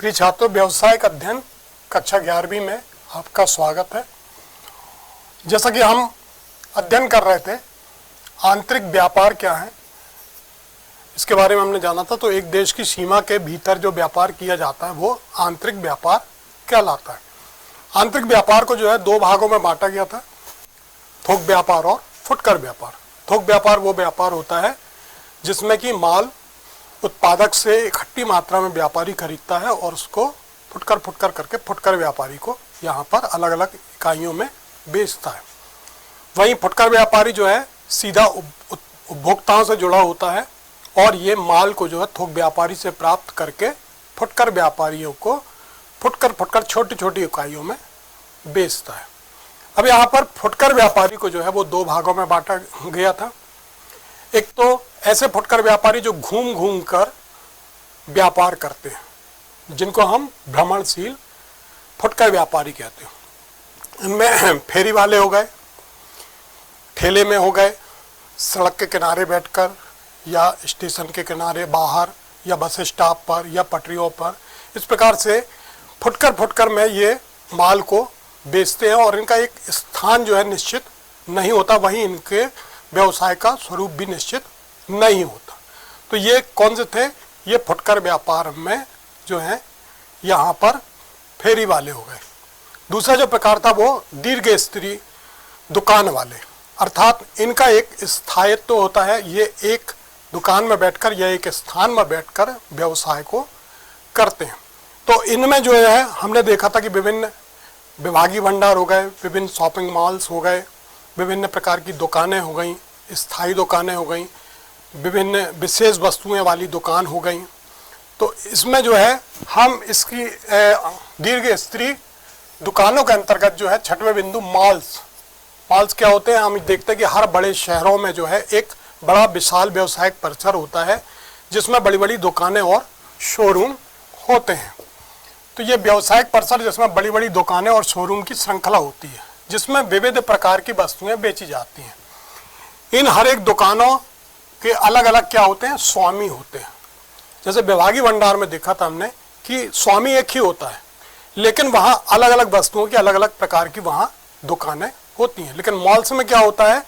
प्रिय छात्रों, व्यावसायिक अध्ययन कक्षा 11वीं में आपका स्वागत है। जैसा कि हम अध्ययन कर रहे थे आंतरिक व्यापार क्या है, इसके बारे में हमने जाना था। तो एक देश की सीमा के भीतर जो व्यापार किया जाता है वो आंतरिक व्यापार कहलाता है। आंतरिक व्यापार को जो है दो भागों में बांटा गया था, थोक व्यापार और फुटकर व्यापार। थोक व्यापार वो व्यापार होता है जिसमें कि माल उत्पादक से इकट्ठी मात्रा में व्यापारी खरीदता है और उसको फुटकर करके फुटकर व्यापारी को यहाँ पर अलग अलग इकाइयों में बेचता है। वहीं फुटकर व्यापारी जो है सीधा उपभोक्ताओं से जुड़ा होता है और ये माल को जो है थोक व्यापारी से प्राप्त करके फुटकर व्यापारियों को फुटकर छोटी छोटी इकाइयों में बेचता है। अब यहाँ पर फुटकर व्यापारी को जो है वो दो भागों में बांटा गया था। एक तो ऐसे फुटकर व्यापारी जो घूम घूम कर व्यापार करते हैं, जिनको हम भ्रमणशील फुटकर व्यापारी कहते हैं। इनमें फेरी वाले हो गए, ठेले में हो गए, सड़क के किनारे बैठकर या स्टेशन के किनारे बाहर या बस स्टॉप पर या पटरियों पर, इस प्रकार से फुटकर में ये माल को बेचते हैं और इनका एक स्थान जो है निश्चित नहीं होता, वहीं इनके व्यवसाय का स्वरूप भी निश्चित नहीं होता। तो ये कौन से थे? ये फुटकर व्यापार में जो है यहाँ पर फेरी वाले हो गए। दूसरा जो प्रकार था वो दीर्घ स्तरीय दुकान वाले, अर्थात इनका एक स्थायित्व होता है। ये एक दुकान में बैठकर या एक स्थान में बैठकर व्यवसाय को करते हैं। तो इनमें जो है हमने देखा था कि विभिन्न विभागीय भंडार हो गए, विभिन्न शॉपिंग मॉल्स हो गए, विभिन्न प्रकार की दुकानें हो गई, स्थायी दुकानें हो गई, विभिन्न विशेष वस्तुएं वाली दुकान हो गई। तो इसमें जो है हम इसकी दीर्घ स्तरीय दुकानों के अंतर्गत जो है छठवें बिंदु मॉल्स क्या होते हैं? हम देखते हैं कि हर बड़े शहरों में जो है एक बड़ा विशाल व्यवसायिक परिसर होता है जिसमें बड़ी बड़ी दुकानें और शोरूम होते हैं। तो ये व्यवसायिक परिसर जिसमें बड़ी बड़ी दुकानें और शोरूम की श्रृंखला होती है, जिसमें विविध प्रकार की वस्तुएं बेची जाती हैं। इन हर एक दुकानों के अलग अलग क्या होते हैं? स्वामी होते हैं। जैसे विभागीय भंडार में देखा था हमने कि स्वामी एक ही होता है, लेकिन वहाँ अलग अलग वस्तुओं की अलग अलग प्रकार की वहाँ दुकानें होती हैं। लेकिन मॉल्स में क्या होता है,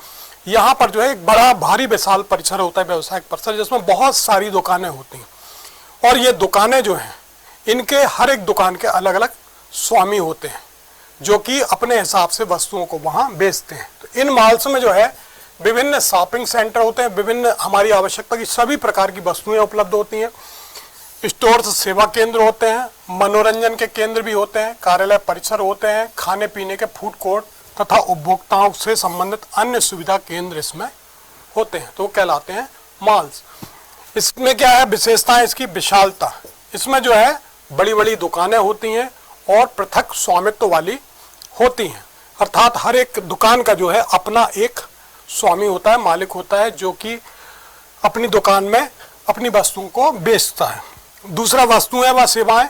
यहाँ पर जो है एक बड़ा भारी विशाल परिसर होता है, व्यवसायिक परिसर, जिसमें बहुत सारी दुकानें होती हैं और ये दुकानें जो हैं इनके हर एक दुकान के अलग अलग स्वामी होते हैं जो कि अपने हिसाब से वस्तुओं को वहाँ बेचते हैं। तो इन मॉल्स में जो है विभिन्न शॉपिंग सेंटर होते हैं, विभिन्न हमारी आवश्यकता की सभी प्रकार की वस्तुएं उपलब्ध होती हैं। स्टोर्स सेवा केंद्र होते हैं, मनोरंजन के केंद्र भी होते हैं, कार्यालय परिसर होते हैं, खाने पीने के फूड कोर्ट तथा उपभोक्ताओं से संबंधित अन्य सुविधा केंद्र इसमें होते हैं। तो कहलाते हैं मॉल्स। इसमें क्या है विशेषताएं? इसकी विशालता। इसमें जो है बड़ी बड़ी दुकानें होती हैं और पृथक स्वामित्व वाली होती हैं, अर्थात हर एक दुकान का जो है अपना एक स्वामी होता है, मालिक होता है, जो कि अपनी दुकान में अपनी वस्तुओं को बेचता है। दूसरा वस्तुएं व सेवाएं।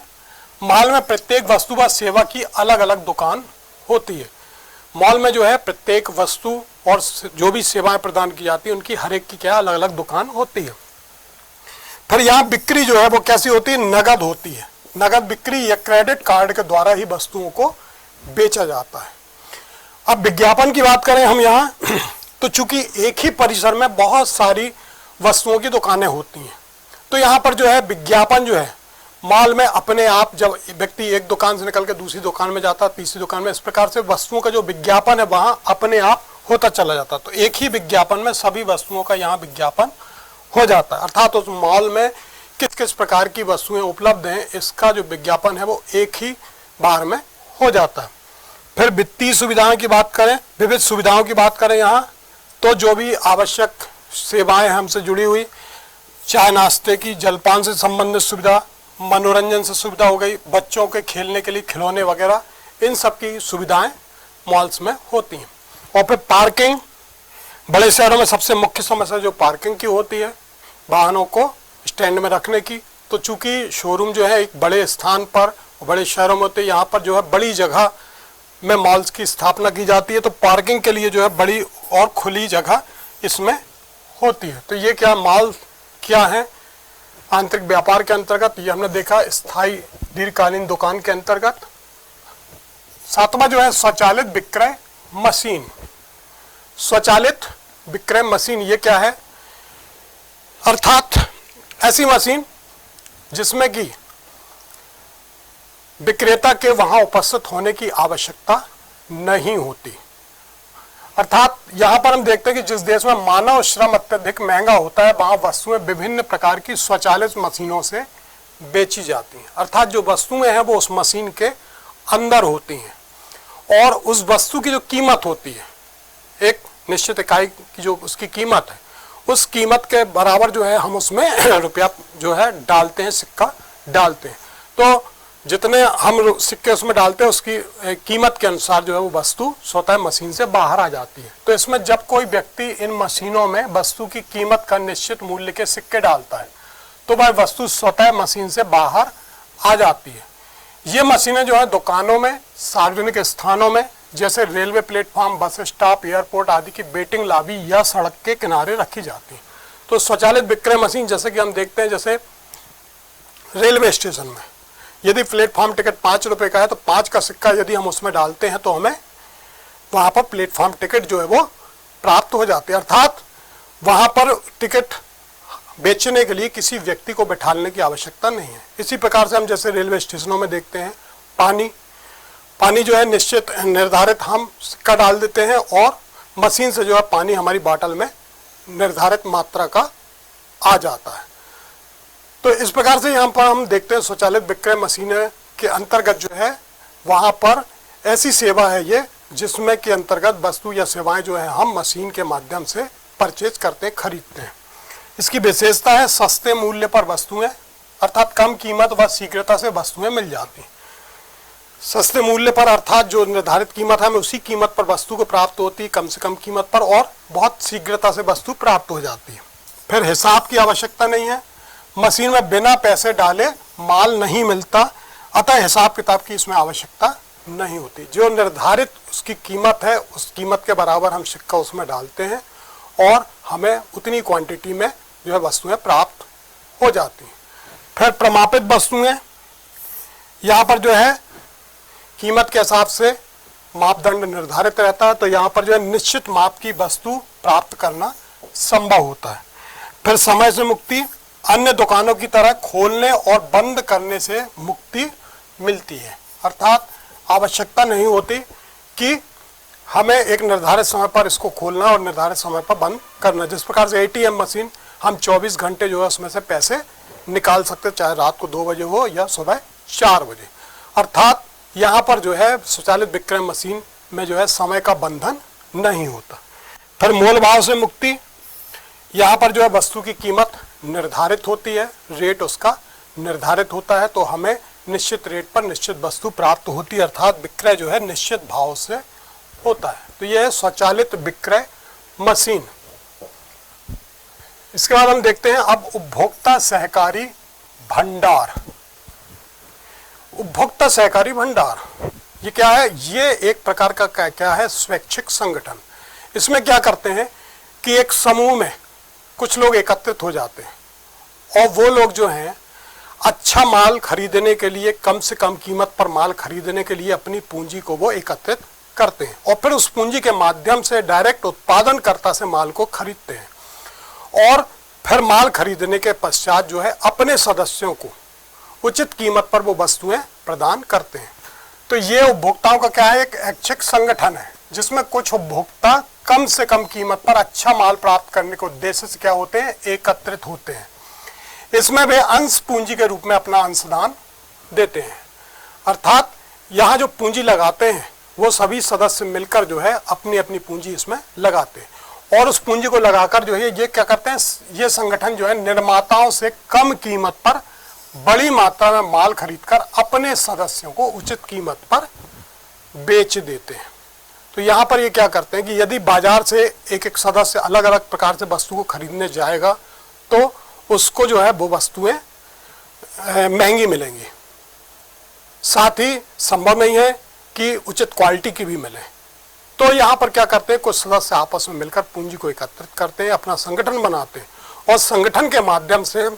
मॉल में प्रत्येक वस्तु व सेवा की अलग अलग दुकान होती है। मॉल में जो है प्रत्येक वस्तु और जो भी सेवाएं प्रदान की जाती है उनकी हर एक की क्या अलग अलग दुकान होती है। फिर यहाँ बिक्री जो है वो कैसी होती है? नगद होती है। नगद बिक्री या क्रेडिट कार्ड के द्वारा ही वस्तुओं को बेचा जाता है। अब विज्ञापन की बात करें हम यहाँ, तो चूंकि एक ही परिसर में बहुत सारी वस्तुओं की दुकानें होती हैं, तो यहाँ पर जो है विज्ञापन जो है मॉल में अपने आप, जब व्यक्ति एक दुकान से निकल के दूसरी दुकान में जाता है, तीसरी दुकान में, इस प्रकार से वस्तुओं का जो विज्ञापन है वहाँ अपने आप होता चला जाता। तो एक ही विज्ञापन में सभी वस्तुओं का यहाँ विज्ञापन हो जाता है, अर्थात उस मॉल में किस किस प्रकार की वस्तुएं उपलब्ध हैं इसका जो विज्ञापन है वो एक ही बार में हो जाता है। फिर वित्तीय सुविधाओं की बात करें, विविध सुविधाओं की बात करें यहाँ, तो जो भी आवश्यक सेवाएं हमसे जुड़ी हुई, चाय नाश्ते की, जलपान से संबंधित सुविधा, मनोरंजन से सुविधा हो गई, बच्चों के खेलने के लिए खिलौने वगैरह, इन सब की सुविधाएं मॉल्स में होती हैं। और फिर पार्किंग। बड़े शहरों में सबसे मुख्य समस्या जो पार्किंग की होती है, वाहनों को स्टैंड में रखने की। तो चूंकि शोरूम जो है एक बड़े स्थान पर, बड़े शहरों में होते हैं, यहाँ पर जो है बड़ी जगह में मॉल्स की स्थापना की जाती है, तो पार्किंग के लिए जो है बड़ी और खुली जगह इसमें होती है। तो ये क्या मॉल क्या है आंतरिक व्यापार के अंतर्गत? ये हमने देखा स्थायी दीर्घकालीन दुकान के अंतर्गत। 7वां जो है स्वचालित विक्रय मशीन। स्वचालित विक्रय मशीन ये क्या है? अर्थात ऐसी मशीन जिसमें कि विक्रेता के वहां उपस्थित होने की आवश्यकता नहीं होती। अर्थात यहां पर हम देखते हैं कि जिस देश में मानव श्रम अत्यधिक महंगा होता है वहां वस्तुएं विभिन्न प्रकार की स्वचालित मशीनों से बेची जाती हैं। अर्थात जो वस्तुएं हैं वो उस मशीन के अंदर होती हैं और उस वस्तु की जो कीमत होती है, एक निश्चित इकाई की जो उसकी कीमत है, उस कीमत के बराबर जो है हम उसमें रुपया जो है डालते हैं, सिक्का डालते हैं। तो जितने हम सिक्के उसमें डालते हैं उसकी कीमत के अनुसार जो है वो वस्तु स्वतः मशीन से बाहर आ जाती है। तो इसमें जब कोई व्यक्ति इन मशीनों में वस्तु की कीमत का निश्चित मूल्य के सिक्के डालता है तो वह वस्तु स्वतः मशीन से बाहर आ जाती है। ये मशीनें जो है दुकानों में, सार्वजनिक स्थानों में जैसे railway platform, bus stop, airport आदि की वेटिंग लॉबी या सड़क के किनारे रखी जाती है। तो स्वचालित विक्रय मशीन जैसे कि हम देखते हैं, जैसे रेलवे स्टेशन में यदि प्लेटफॉर्म टिकट 5 रुपए का है तो 5 का सिक्का यदि हम उसमें डालते हैं तो हमें वहां पर प्लेटफॉर्म टिकट जो है वो प्राप्त हो जाती है। अर्थात वहां पर टिकट बेचने के लिए किसी व्यक्ति को बैठाने की आवश्यकता नहीं है। इसी प्रकार से हम जैसे रेलवे स्टेशनों में देखते हैं, पानी जो है निश्चित निर्धारित हम सिक्का डाल देते हैं और मशीन से जो है पानी हमारी बोतल में निर्धारित मात्रा का आ जाता है। तो इस प्रकार से यहाँ पर हम देखते हैं स्वचालित विक्रय मशीनें के अंतर्गत जो है वहाँ पर ऐसी सेवा है ये जिसमें के अंतर्गत वस्तु या सेवाएं जो है हम मशीन के माध्यम से परचेज करते हैं, खरीदते हैं। इसकी विशेषता है सस्ते मूल्य पर वस्तुएं, अर्थात कम कीमत व शीघ्रता से वस्तुएं मिल जाती हैं। सस्ते मूल्य पर अर्थात जो निर्धारित कीमत है हमें उसी कीमत पर वस्तु को प्राप्त होती है, कम से कम कीमत पर, और बहुत शीघ्रता से वस्तु प्राप्त हो जाती है। फिर हिसाब की आवश्यकता नहीं है, मशीन में बिना पैसे डाले माल नहीं मिलता, अतः हिसाब किताब की इसमें आवश्यकता नहीं होती। जो निर्धारित उसकी कीमत है उस कीमत के बराबर हम सिक्का उसमें डालते हैं और हमें उतनी क्वांटिटी में जो है वस्तुएं प्राप्त हो जाती हैं। फिर प्रमापित वस्तुएं, यहाँ पर जो है कीमत के हिसाब से मापदंड निर्धारित रहता है, तो यहाँ पर जो है निश्चित माप की वस्तु प्राप्त करना संभव होता है। फिर समय से मुक्ति, अन्य दुकानों की तरह खोलने और बंद करने से मुक्ति मिलती है। अर्थात आवश्यकता नहीं होती कि हमें एक निर्धारित समय पर इसको खोलना और निर्धारित समय पर बंद करना। जिस प्रकार से एटीएम मशीन हम 24 घंटे जो है उसमें से पैसे निकाल सकते, चाहे रात को 2 बजे हो या सुबह 4 बजे। अर्थात यहाँ पर जो है स्वचालित विक्रय मशीन में जो है समय का बंधन नहीं होता। फिर मोल भाव से मुक्ति, यहाँ पर जो है वस्तु की कीमत निर्धारित होती है, रेट उसका निर्धारित होता है, तो हमें निश्चित रेट पर निश्चित वस्तु प्राप्त होती है। अर्थात विक्रय जो है निश्चित भाव से होता है। तो यह है स्वचालित विक्रय मशीन। इसके बाद हम देखते हैं अब उपभोक्ता सहकारी भंडार। उपभोक्ता सहकारी भंडार ये क्या है? ये एक प्रकार का क्या है? स्वैच्छिक संगठन। इसमें क्या करते हैं कि एक समूह में कुछ लोग एकत्रित हो जाते हैं और वो लोग जो हैं अच्छा माल खरीदने के लिए, कम से कम कीमत पर माल खरीदने के लिए अपनी पूंजी को वो एकत्रित करते हैं और फिर उस पूंजी के माध्यम से डायरेक्ट उत्पादनकर्ता से माल को खरीदते हैं और फिर माल खरीदने के पश्चात जो है अपने सदस्यों को उचित कीमत पर वो वस्तुएं प्रदान करते हैं। तो ये उपभोक्ताओं का क्या है? एक ऐच्छिक संगठन है जिसमें कुछ उपभोक्ता कम से कम कीमत पर अच्छा माल प्राप्त करने के उद्देश्य से क्या होते हैं? एकत्रित होते हैं। इसमें वे अंश पूंजी के रूप में अपना अंशदान देते हैं। अर्थात यहाँ जो पूंजी लगाते हैं वो सभी सदस्य मिलकर जो है अपनी अपनी पूंजी इसमें लगाते हैं और उस पूंजी को लगाकर जो है ये क्या करते हैं? ये संगठन जो है निर्माताओं से कम कीमत पर बड़ी मात्रा में माल खरीदकर अपने सदस्यों को उचित कीमत पर बेच देते हैं। तो यहाँ पर ये क्या करते हैं कि यदि बाजार से एक एक सदस्य अलग अलग प्रकार से वस्तु को खरीदने जाएगा तो उसको जो है वो वस्तुएं महंगी मिलेंगी, साथ ही संभव नहीं है कि उचित क्वालिटी की भी मिले। तो यहाँ पर क्या करते हैं? कुछ सदस्य आपस में मिलकर पूंजी को एकत्रित करते हैं, अपना संगठन बनाते हैं और संगठन के माध्यम से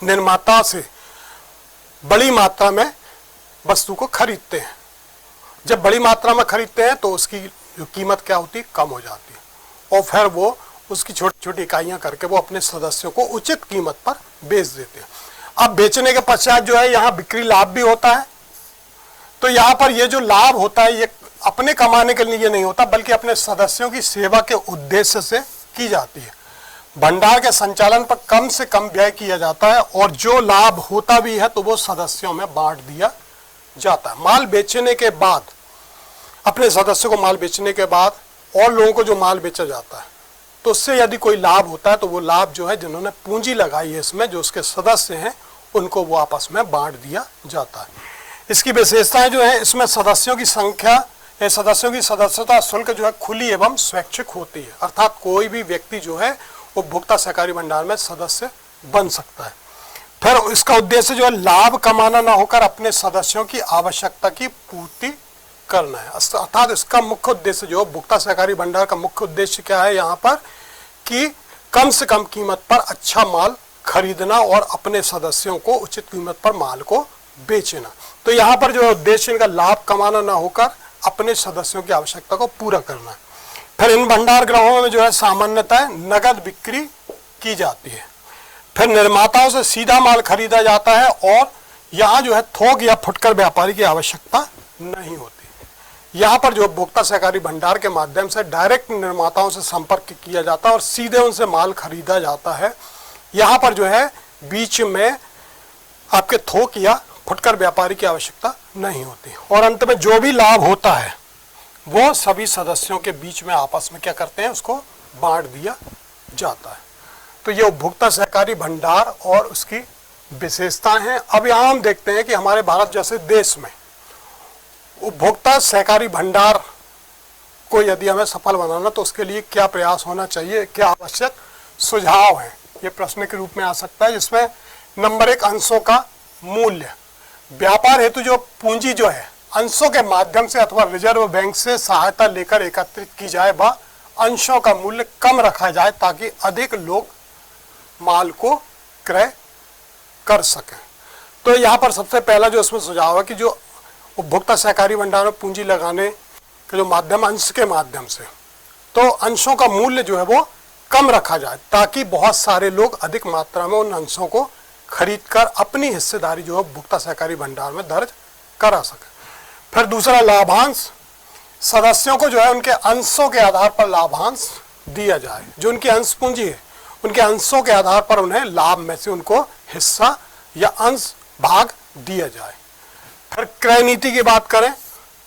निर्माता से बड़ी मात्रा में वस्तु को खरीदते हैं। जब बड़ी मात्रा में खरीदते हैं तो उसकी जो कीमत क्या होती है, कम हो जाती है, और फिर वो उसकी छोटी छोटी इकाइयाँ करके वो अपने सदस्यों को उचित कीमत पर बेच देते हैं। अब बेचने के पश्चात जो है यहाँ बिक्री लाभ भी होता है। तो यहाँ पर ये जो लाभ होता है ये अपने कमाने के लिए नहीं होता, बल्कि अपने सदस्यों की सेवा के उद्देश्य से की जाती है। भंडार के संचालन पर कम से कम व्यय किया जाता है और जो लाभ होता भी है तो वो सदस्यों में बांट दिया जाता है। माल बेचने के बाद, अपने सदस्यों को माल बेचने के बाद और लोगों को जो माल बेचा जाता है तो उससे यदि कोई लाभ होता है तो वो लाभ जो है जिन्होंने पूंजी लगाई है इसमें, जो उसके सदस्य हैं, उनको वो आपस में बांट दिया जाता है। इसकी विशेषताएं जो है, इसमें सदस्यों की संख्या, सदस्यों की सदस्यता शुल्क जो है खुली एवं स्वैच्छिक होती है, अर्थात कोई भी व्यक्ति जो है उपभोक्ता सहकारी भंडार में सदस्य बन सकता है। फिर इसका उद्देश्य जो है लाभ कमाना ना होकर अपने सदस्यों की आवश्यकता की पूर्ति करना है। अर्थात इसका मुख्य उद्देश्य जो उपभोक्ता सहकारी भंडार का मुख्य उद्देश्य क्या है यहाँ पर, कि कम से कम कीमत पर अच्छा माल खरीदना और अपने सदस्यों को उचित कीमत पर माल को बेचना। तो यहाँ पर जो उद्देश्य इनका लाभ कमाना ना होकर अपने सदस्यों की आवश्यकता को पूरा करना है। फिर इन भंडार गृहों में जो है सामान्यतः नगद बिक्री की जाती है। फिर निर्माताओं से सीधा माल खरीदा जाता है और यहाँ जो है थोक या फुटकर व्यापारी की आवश्यकता नहीं होती। यहाँ पर जो उपभोक्ता सहकारी भंडार के माध्यम से डायरेक्ट निर्माताओं से संपर्क किया जाता है और सीधे उनसे माल खरीदा जाता है। यहाँ पर जो है बीच में आपके थोक या फुटकर व्यापारी की आवश्यकता नहीं होती। और अंत में जो भी लाभ होता है वो सभी सदस्यों के बीच में आपस में क्या करते हैं, उसको बांट दिया जाता है। तो ये उपभोक्ता सहकारी भंडार और उसकी विशेषताएं हैं। अब यहाँ हम देखते हैं कि हमारे भारत जैसे देश में उपभोक्ता सहकारी भंडार को यदि हमें सफल बनाना तो उसके लिए क्या प्रयास होना चाहिए, क्या आवश्यक सुझाव है, ये प्रश्न के रूप में आ सकता है। जिसमें नंबर 1, अंशों का मूल्य। व्यापार हेतु जो पूंजी जो है अंशों के माध्यम से अथवा रिजर्व बैंक से सहायता लेकर एकत्रित की जाए, वह अंशों का मूल्य कम रखा जाए ताकि अधिक लोग माल को क्रय कर सकें। तो यहाँ पर सबसे पहला जो इसमें सुझाव है कि जो उपभोक्ता सहकारी भंडार में पूंजी लगाने के जो माध्यम, अंश के माध्यम से, तो अंशों का मूल्य जो है वो कम रखा जाए ताकि बहुत सारे लोग अधिक मात्रा में उन अंशों को खरीदकर अपनी हिस्सेदारी जो है उपभोक्ता सहकारी भंडार में दर्ज करा सके। फिर दूसरा, लाभांश। सदस्यों को जो है उनके अंशों के आधार पर लाभांश दिया जाए। जो उनकी अंश पूंजी है उनके अंशों के आधार पर उन्हें लाभ में से उनको हिस्सा या अंश भाग दिया जाए। फिर क्रय नीति की बात करें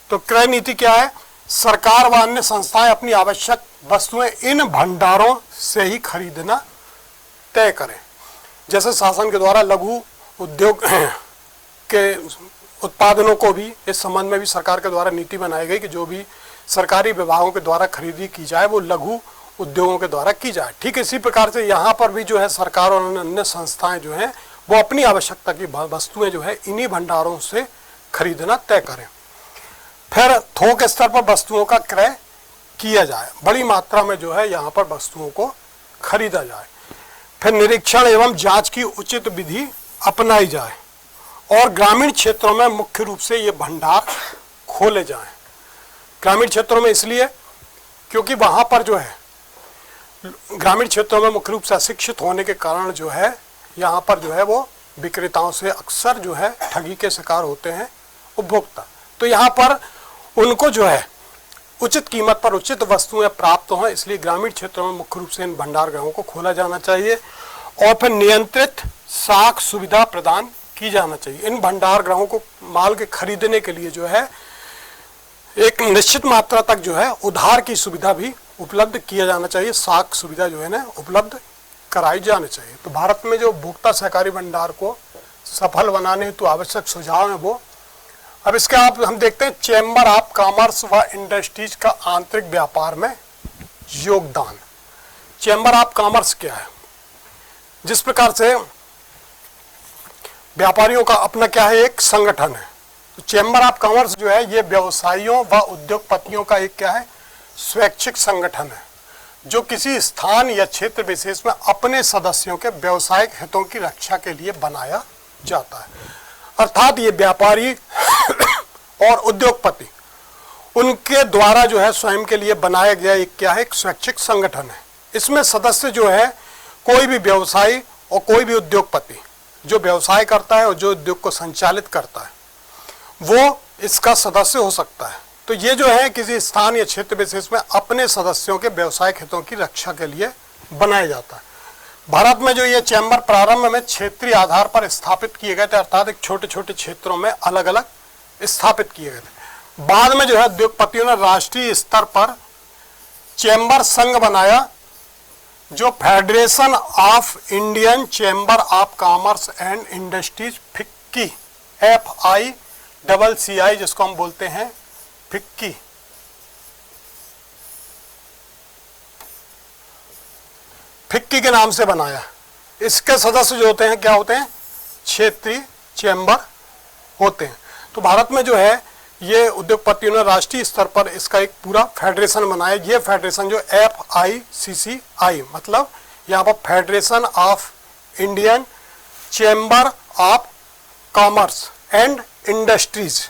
तो क्रय नीति क्या है, सरकार व अन्य संस्थाएं अपनी आवश्यक वस्तुएं इन भंडारों से ही खरीदना तय करें। जैसे शासन के द्वारा लघु उद्योग के उत्पादनों को भी इस संबंध में भी सरकार के द्वारा नीति बनाई गई कि जो भी सरकारी विभागों के द्वारा खरीदी की जाए वो लघु उद्योगों के द्वारा की जाए। ठीक इसी प्रकार से यहाँ पर भी जो है सरकार और अन्य संस्थाएं जो हैं वो अपनी आवश्यकता की वस्तुएं जो है इन्हीं भंडारों से खरीदना तय करें। फिर थोक स्तर पर वस्तुओं का क्रय किया जाए, बड़ी मात्रा में जो है यहाँ पर वस्तुओं को खरीदा जाए। फिर निरीक्षण एवं जांच की उचित विधि अपनाई जाए और ग्रामीण क्षेत्रों में मुख्य रूप से ये भंडार खोले जाएं। ग्रामीण क्षेत्रों में इसलिए क्योंकि वहाँ पर जो है ग्रामीण क्षेत्रों में मुख्य रूप से अशिक्षित होने के कारण जो है यहाँ पर जो है वो विक्रेताओं से अक्सर जो है ठगी के शिकार होते हैं उपभोक्ता। तो यहाँ पर उनको जो है उचित कीमत पर उचित वस्तुएं प्राप्त हों, इसलिए ग्रामीण क्षेत्रों में मुख्य रूप से इन भंडार गृहों को खोला जाना चाहिए। और फिर नियंत्रित साख सुविधा प्रदान की जाना चाहिए। इन भंडार गृहों को माल के खरीदने के लिए जो है एक निश्चित मात्रा तक जो है उधार की सुविधा भी उपलब्ध किया जाना चाहिए, साख सुविधा जो है ना उपलब्ध कराई जानी चाहिए। तो भारत में जो उपभोक्ता सहकारी भंडार को सफल बनाने हेतु आवश्यक सुझाव है वो, अब इसके आप हम देखते हैं चैम्बर ऑफ कॉमर्स व इंडस्ट्रीज का आंतरिक व्यापार में योगदान। चैम्बर ऑफ कॉमर्स क्या है, जिस प्रकार से व्यापारियों का अपना क्या है एक संगठन है, तो चैम्बर ऑफ कॉमर्स जो है ये व्यवसायियों व उद्योगपतियों का एक क्या है स्वैच्छिक संगठन है जो किसी स्थान या क्षेत्र विशेष में अपने सदस्यों के व्यवसायिक हितों की रक्षा के लिए बनाया जाता है। अर्थात ये व्यापारी और उद्योगपति उनके द्वारा जो है स्वयं के लिए बनाया गया एक क्या है, एक स्वैच्छिक संगठन है। इसमें सदस्य जो है कोई भी व्यवसायी और कोई भी उद्योगपति जो व्यवसाय करता है और जो उद्योग को संचालित करता है वो इसका सदस्य हो सकता है। तो ये जो है किसी स्थान या क्षेत्र विशेष में अपने सदस्यों के व्यवसायिक हितों की रक्षा के लिए बनाया जाता है। भारत में जो ये चैम्बर प्रारंभ में क्षेत्रीय आधार पर स्थापित किए गए थे, अर्थात एक छोटे छोटे क्षेत्रों में अलग अलग स्थापित किए गए थे। बाद में जो है उद्योगपतियों ने राष्ट्रीय स्तर पर चैम्बर संघ बनाया जो federation of Indian chamber of commerce and industries FICCI, FICCI जिसको हम बोलते हैं फिक्की। फिक्की के नाम से बनाया। इसके सदस्य जो होते हैं क्या होते हैं, क्षेत्रीय चैम्बर होते हैं। तो भारत में जो है ये उद्योगपतियों ने राष्ट्रीय स्तर पर इसका एक पूरा फेडरेशन बनाया। ये फेडरेशन जो FICCI मतलब यहाँ पर federation of Indian chamber of commerce and industries,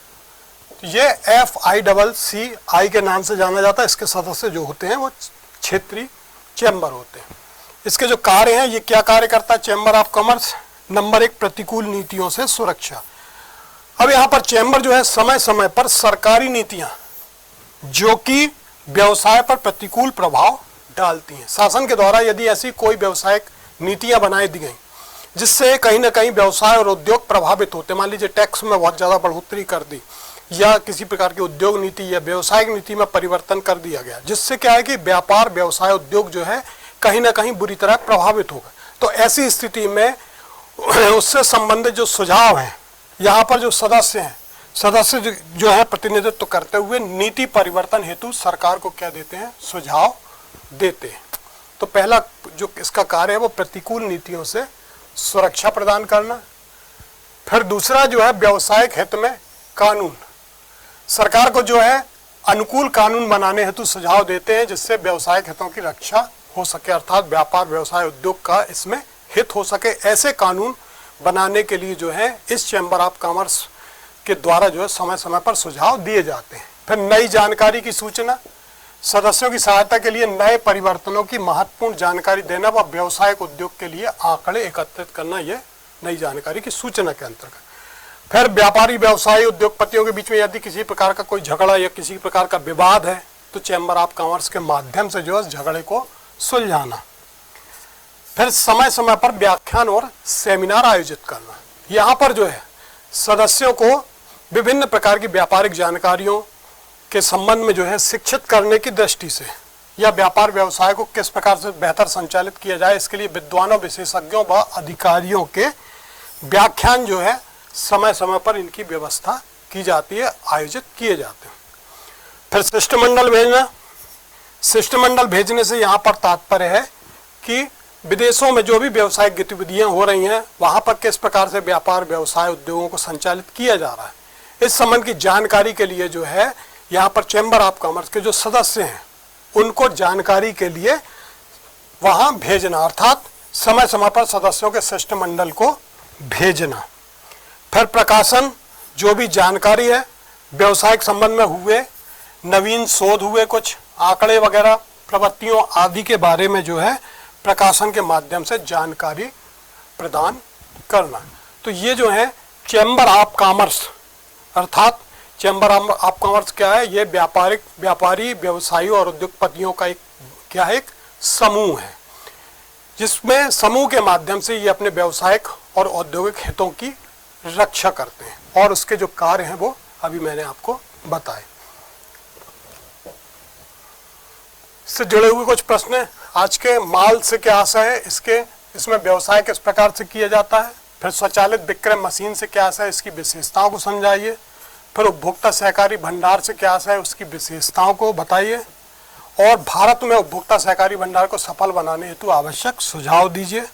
ये FICCI के नाम से जाना जाता है। इसके सदस्य जो होते हैं वो क्षेत्रीय चैम्बर होते हैं। इसके जो कार्य हैं, ये क्या कार्य करता है चैम्बर ऑफ कॉमर्स, नंबर 1 प्रतिकूल नीतियों से सुरक्षा। अब यहाँ पर चैम्बर जो है समय समय पर सरकारी नीतियां जो कि व्यवसाय पर प्रतिकूल प्रभाव डालती हैं, शासन के द्वारा यदि ऐसी कोई व्यवसायिक नीतियां बनाई दी गई जिससे कहीं ना कहीं व्यवसाय और उद्योग प्रभावित होते, मान लीजिए टैक्स में बहुत ज़्यादा बढ़ोतरी कर दी या किसी प्रकार की उद्योग नीति या व्यवसायिक नीति में परिवर्तन कर दिया गया, जिससे क्या है कि व्यापार व्यवसाय उद्योग जो है कहीं ना कहीं बुरी तरह प्रभावित होगा। तो ऐसी स्थिति में उससे संबंधित जो सुझाव हैं, यहाँ पर जो सदस्य हैं, सदस्य जो है प्रतिनिधित्व करते हुए नीति परिवर्तन हेतु सरकार को क्या देते हैं, सुझाव देते हैं। तो पहला जो इसका कार्य है वो प्रतिकूल नीतियों से सुरक्षा प्रदान करना। फिर दूसरा जो है व्यवसायिक हित में कानून, सरकार को जो है अनुकूल कानून बनाने हेतु सुझाव देते हैं जिससे व्यवसायिक हितों की रक्षा हो सके, अर्थात व्यापार व्यवसाय उद्योग का इसमें हित हो सके। ऐसे कानून बनाने के लिए जो है इस चैम्बर ऑफ कॉमर्स के द्वारा जो है समय समय पर सुझाव दिए जाते हैं। फिर नई जानकारी की सूचना, सदस्यों की सहायता के लिए नए परिवर्तनों की महत्वपूर्ण जानकारी देना व व्यवसायिक उद्योग के लिए आंकड़े एकत्रित करना, ये नई जानकारी की सूचना के अंतर्गत। फिर व्यापारी व्यवसायी उद्योगपतियों के बीच में यदि किसी प्रकार का कोई झगड़ा या किसी प्रकार का विवाद है तो चैम्बर ऑफ कॉमर्स के माध्यम से जो है झगड़े को सुलझाना। फिर समय समय पर व्याख्यान और सेमिनार आयोजित करना। यहाँ पर जो है सदस्यों को विभिन्न प्रकार की व्यापारिक जानकारियों के संबंध में जो है शिक्षित करने की दृष्टि से या व्यापार व्यवसाय को किस प्रकार से बेहतर संचालित किया जाए, इसके लिए विद्वानों, विशेषज्ञों व अधिकारियों के व्याख्यान जो है समय समय पर इनकी व्यवस्था की जाती है, आयोजित किए जाते हैं। फिर शिष्टमंडल भेजना, शिष्टमंडल भेजने से यहाँ पर तात्पर्य है कि विदेशों में जो भी व्यावसायिक गतिविधियां हो रही हैं वहाँ पर किस प्रकार से व्यापार व्यवसाय उद्योगों को संचालित किया जा रहा है, इस संबंध की जानकारी के लिए जो है यहाँ पर चैम्बर ऑफ कॉमर्स के जो सदस्य हैं उनको जानकारी के लिए वहाँ भेजना, अर्थात समय समय पर सदस्यों के शिष्टमंडल को भेजना। फिर प्रकाशन, जो भी जानकारी है व्यवसायिक संबंध में हुए नवीन शोध हुए कुछ आंकड़े वगैरह प्रवृत्तियों आदि के बारे में जो है प्रकाशन के माध्यम से जानकारी प्रदान करना। तो ये जो है चैम्बर ऑफ कॉमर्स, अर्थात चैम्बर ऑफ कॉमर्स क्या है, ये व्यापारी व्यवसायी और उद्योगपतियों का एक क्या है, एक समूह है जिसमें समूह के माध्यम से ये अपने व्यावसायिक और औद्योगिक हितों की रक्षा करते हैं और उसके जो कार्य हैं वो अभी मैंने आपको बताए। इससे जुड़े हुए कुछ प्रश्न, आज के माल से क्या आशा है, इसमें व्यवसाय किस प्रकार से किया जाता है। फिर स्वचालित विक्रय मशीन से क्या आशा है, इसकी विशेषताओं को समझाइए। फिर उपभोक्ता सहकारी भंडार से क्या आशा है, उसकी विशेषताओं को बताइए। और भारत में उपभोक्ता सहकारी भंडार को सफल बनाने हेतु आवश्यक सुझाव दीजिए।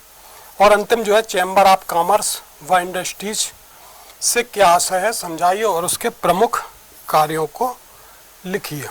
और अंतिम जो है चैम्बर ऑफ कॉमर्स व इंडस्ट्रीज से क्या आशा है समझाइए और उसके प्रमुख कार्यों को लिखिए।